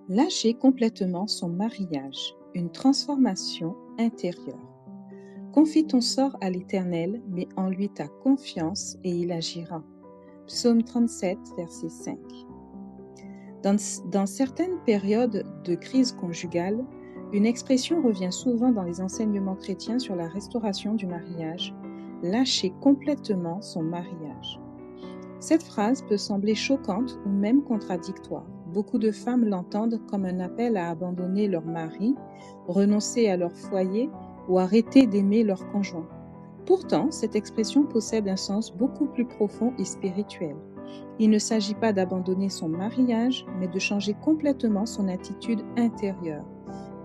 Lâcher complètement son mariage, une transformation intérieure. Confie ton sort à l'Éternel, mets en lui ta confiance et il agira. Psaume 37, verset 5. Dans certaines périodes de crise conjugale, une expression revient souvent dans les enseignements chrétiens sur la restauration du mariage, lâcher complètement son mariage. Cette phrase peut sembler choquante ou même contradictoire. Beaucoup de femmes l'entendent comme un appel à abandonner leur mari, renoncer à leur foyer ou arrêter d'aimer leur conjoint. Pourtant, cette expression possède un sens beaucoup plus profond et spirituel. Il ne s'agit pas d'abandonner son mariage, mais de changer complètement son attitude intérieure.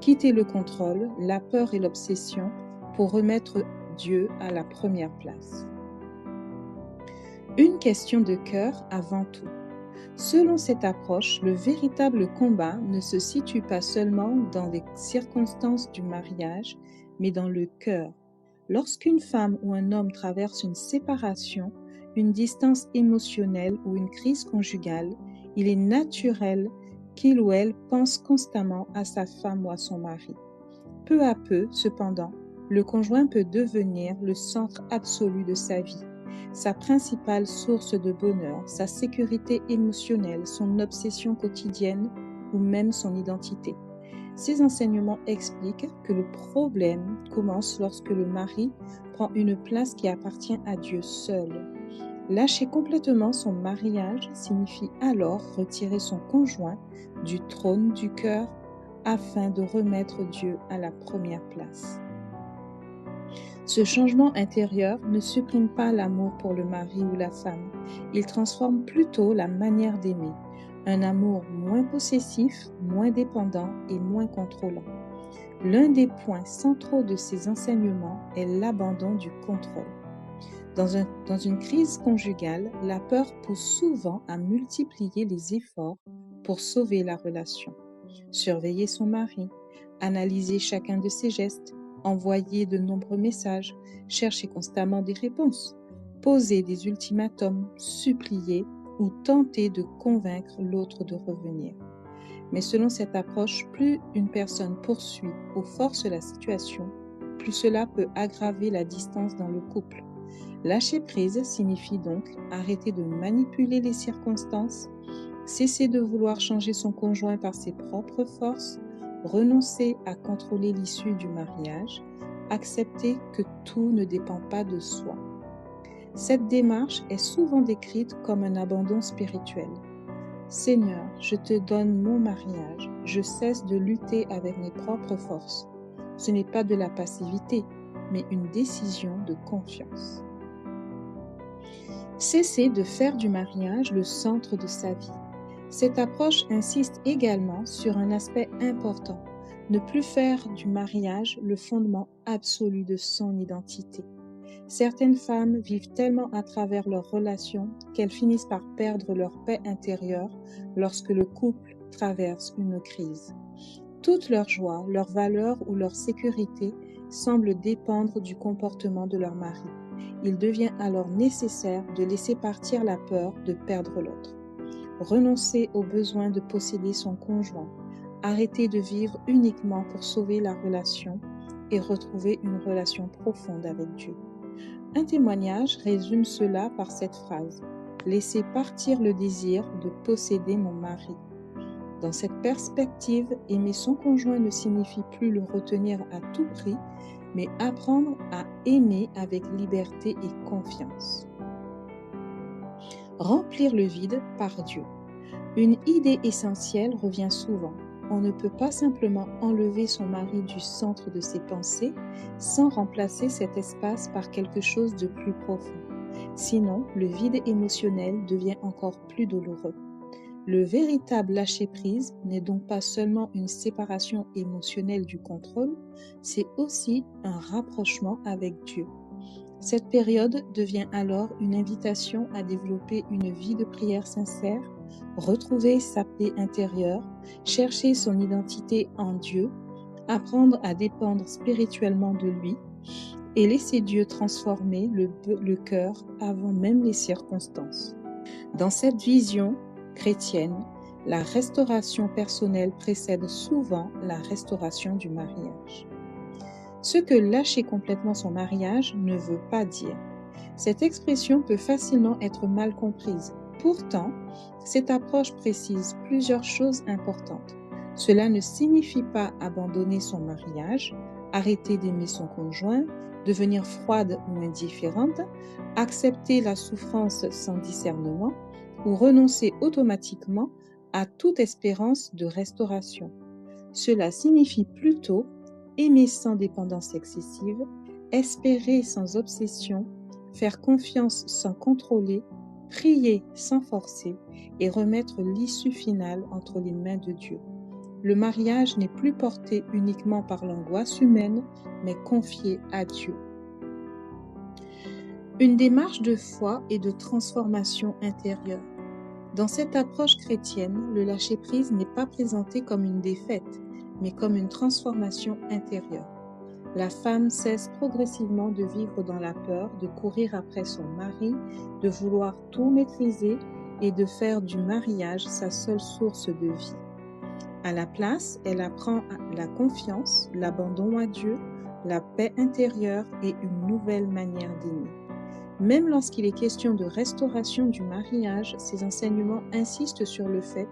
Quitter le contrôle, la peur et l'obsession pour remettre Dieu à la première place. Une question de cœur avant tout. Selon cette approche, le véritable combat ne se situe pas seulement dans les circonstances du mariage, mais dans le cœur. Lorsqu'une femme ou un homme traverse une séparation, une distance émotionnelle ou une crise conjugale, il est naturel qu'il ou elle pense constamment à sa femme ou à son mari. Peu à peu, cependant, le conjoint peut devenir le centre absolu de sa vie, sa principale source de bonheur, sa sécurité émotionnelle, son obsession quotidienne ou même son identité. Ces enseignements expliquent que le problème commence lorsque le mari prend une place qui appartient à Dieu seul. Lâcher complètement son mariage signifie alors retirer son conjoint du trône du cœur afin de remettre Dieu à la première place. Ce changement intérieur ne supprime pas l'amour pour le mari ou la femme, il transforme plutôt la manière d'aimer. Un amour moins possessif, moins dépendant et moins contrôlant. L'un des points centraux de ces enseignements est l'abandon du contrôle. Dans une crise conjugale, la peur pousse souvent à multiplier les efforts pour sauver la relation. Surveiller son mari, analyser chacun de ses gestes, envoyer de nombreux messages, chercher constamment des réponses, poser des ultimatums, supplier ou tenter de convaincre l'autre de revenir. Mais selon cette approche, plus une personne poursuit ou force la situation, plus cela peut aggraver la distance dans le couple. Lâcher prise signifie donc arrêter de manipuler les circonstances, cesser de vouloir changer son conjoint par ses propres forces, renoncer à contrôler l'issue du mariage, accepter que tout ne dépend pas de soi. Cette démarche est souvent décrite comme un abandon spirituel. Seigneur, je te donne mon mariage, je cesse de lutter avec mes propres forces. Ce n'est pas de la passivité, mais une décision de confiance. Cesser de faire du mariage le centre de sa vie. Cette approche insiste également sur un aspect important, ne plus faire du mariage le fondement absolu de son identité. Certaines femmes vivent tellement à travers leurs relations qu'elles finissent par perdre leur paix intérieure lorsque le couple traverse une crise. Toute leur joie, leur valeur ou leur sécurité semblent dépendre du comportement de leur mari. Il devient alors nécessaire de laisser partir la peur de perdre l'autre. Renoncer au besoin de posséder son conjoint, arrêter de vivre uniquement pour sauver la relation et retrouver une relation profonde avec Dieu. Un témoignage résume cela par cette phrase : « Laisser partir le désir de posséder mon mari ». Dans cette perspective, aimer son conjoint ne signifie plus le retenir à tout prix, mais apprendre à aimer avec liberté et confiance. Remplir le vide par Dieu. Une idée essentielle revient souvent. On ne peut pas simplement enlever son mari du centre de ses pensées sans remplacer cet espace par quelque chose de plus profond. Sinon, le vide émotionnel devient encore plus douloureux. Le véritable lâcher-prise n'est donc pas seulement une séparation émotionnelle du contrôle, c'est aussi un rapprochement avec Dieu. Cette période devient alors une invitation à développer une vie de prière sincère, retrouver sa paix intérieure, chercher son identité en Dieu, apprendre à dépendre spirituellement de lui et laisser Dieu transformer le cœur avant même les circonstances. Dans cette vision chrétienne, La restauration personnelle précède souvent la restauration du mariage. Ce que lâcher complètement son mariage ne veut pas dire. Cette expression peut facilement être mal comprise. Pourtant, cette approche précise plusieurs choses importantes. Cela ne signifie pas abandonner son mariage, arrêter d'aimer son conjoint, devenir froide ou indifférente, accepter la souffrance sans discernement ou renoncer automatiquement à toute espérance de restauration. Cela signifie plutôt aimer sans dépendance excessive, espérer sans obsession, faire confiance sans contrôler, prier sans forcer et remettre l'issue finale entre les mains de Dieu. Le mariage n'est plus porté uniquement par l'angoisse humaine, mais confié à Dieu. Une démarche de foi et de transformation intérieure. Dans cette approche chrétienne, le lâcher-prise n'est pas présenté comme une défaite, mais comme une transformation intérieure. La femme cesse progressivement de vivre dans la peur, de courir après son mari, de vouloir tout maîtriser et de faire du mariage sa seule source de vie. À la place, elle apprend la confiance, l'abandon à Dieu, la paix intérieure et une nouvelle manière d'aimer. Même lorsqu'il est question de restauration du mariage, ces enseignements insistent sur le fait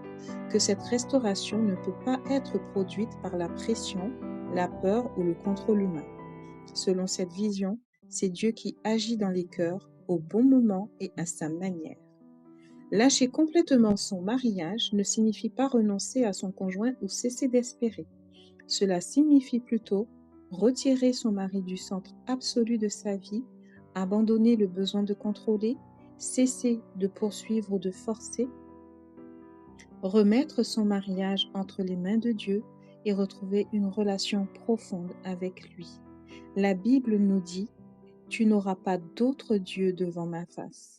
que cette restauration ne peut pas être produite par la pression, la peur ou le contrôle humain. Selon cette vision, c'est Dieu qui agit dans les cœurs au bon moment et à sa manière. Lâcher complètement son mariage ne signifie pas renoncer à son conjoint ou cesser d'espérer. Cela signifie plutôt retirer son mari du centre absolu de sa vie, abandonner le besoin de contrôler, cesser de poursuivre ou de forcer, remettre son mariage entre les mains de Dieu et retrouver une relation profonde avec lui. La Bible nous dit « Tu n'auras pas d'autre Dieu devant ma face ».